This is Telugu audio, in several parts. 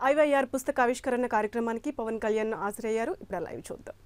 ఐవైఆర్ పుస్తక ఆవిష్కరణ కార్యక్రమానికి పవన్ కళ్యాణ్ హాజరయ్యారు. ఇప్పుడు లైవ్ చూద్దాం.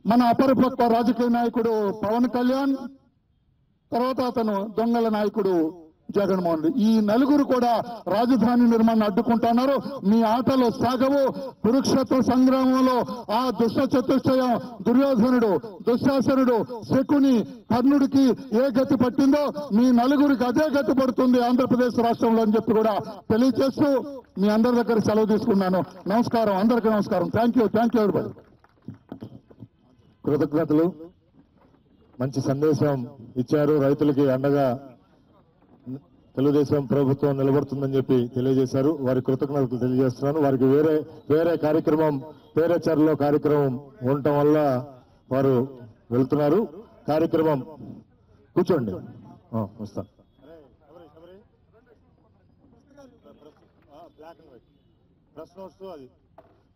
మన అపరిపక్వ రాజకీయ నాయకుడు పవన్ కళ్యాణ్, తర్వాత అతను దొంగల నాయకుడు జగన్మోహన్ రెడ్డి. ఈ నలుగురు కూడా రాజధాని నిర్మాణం అడ్డుకుంటున్నారు. మీ ఆటలు సాగవు. కురుక్షేత్ర సంగ్రామంలో ఆ దుష్ట చతుష్టయం దుర్యోధనుడు, దుశ్శాసనుడు, శకుని, కర్ణుడికి ఏ గతి పట్టిందో మీ నలుగురికి అదే గతి పడుతుంది ఆంధ్రప్రదేశ్ రాష్ట్రంలో అని చెప్పి కూడా తెలియజేస్తూ మీ అందరి దగ్గర సెలవు తీసుకున్నాను. నమస్కారం, అందరికీ నమస్కారం. Thank you everybody. కృతజ్ఞతలు. మంచి సందేశం ఇచ్చారు. రైతులకి అండగా తెలుగుదేశం ప్రభుత్వం నిలబడుతుందని చెప్పి తెలియజేశారు. వారి కృతజ్ఞతలు తెలియజేస్తున్నాను. వారికి వేరే కార్యక్రమం, పేరేచర్లో కార్యక్రమం ఉండటం వల్ల వారు వెళ్తున్నారు. కార్యక్రమం కూర్చోండి, వస్తాను.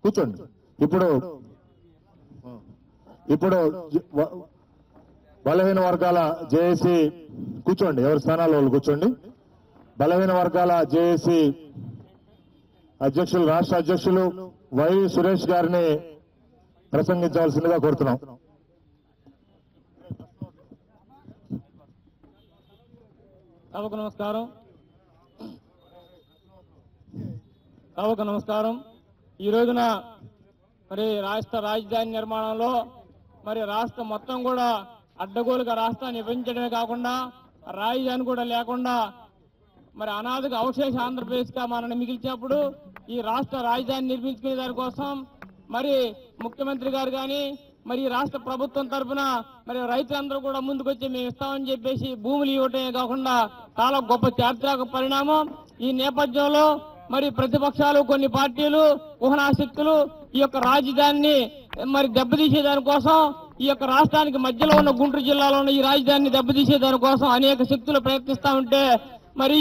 కూర్చోండి. ఇప్పుడు బలహీన వర్గాల జేఏసీ కూర్చోండి, ఎవరి స్థానాల్లో వాళ్ళు కూర్చోండి. బలహీన వర్గాల జేఏసీ అధ్యక్షులు, రాష్ట్ర అధ్యక్షులు వై సురేష్ గారిని ప్రసంగించవలసిందిగా కోరుతున్నాం. సభకు నమస్కారం. ఈ రోజున మరి రాష్ట్ర రాజధాని నిర్మాణంలో మరి రాష్ట్రం మొత్తం కూడా అడ్డగోలుగా రాష్ట్రాన్ని విభజించడమే కాకుండా రాజధాని కూడా లేకుండా మరి అనాథగా అవశేష ఆంధ్రప్రదేశ్ గా మనల్ని మిగిల్చినప్పుడు ఈ రాష్ట్ర రాజధాని నిర్మించుకునే దానికోసం మరి ముఖ్యమంత్రి గారు కానీ మరి రాష్ట్ర ప్రభుత్వం తరఫున మరి రైతులందరూ కూడా ముందుకొచ్చి మేము ఇస్తామని చెప్పేసి భూములు ఇవ్వటమే కాకుండా చాలా గొప్ప చారిత్రక పరిణామం. ఈ నేపథ్యంలో మరి ప్రతిపక్షాలు, కొన్ని పార్టీలు, ఊహనాశక్తులు ఈ యొక్క రాజధానిని మరి దెబ్బతీసే దానికోసం, ఈ యొక్క రాష్ట్రానికి మధ్యలో ఉన్న గుంటూరు జిల్లాలో ఉన్న ఈ రాజధానిని దెబ్బతీసే దానికోసం అనేక శక్తులు ప్రయత్నిస్తా ఉంటే మరి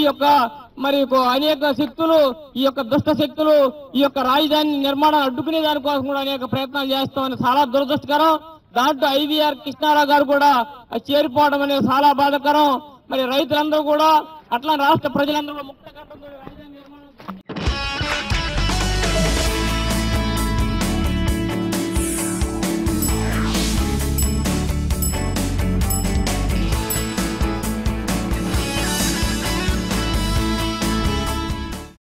అనేక శక్తులు, ఈ యొక్క దుష్ట శక్తులు ఈ యొక్క రాజధాని నిర్మాణం అడ్డుకునే దానికోసం కూడా అనేక ప్రయత్నాలు చేస్తామని చాలా దురదృష్టకరం. దాంట్లో ఐవీఆర్ కృష్ణారావు గారు కూడా చేరిపోవడం అనేది చాలా బాధాకరం. మరి రైతులందరూ కూడా అట్లా రాష్ట్ర ప్రజలందరూ ముక్త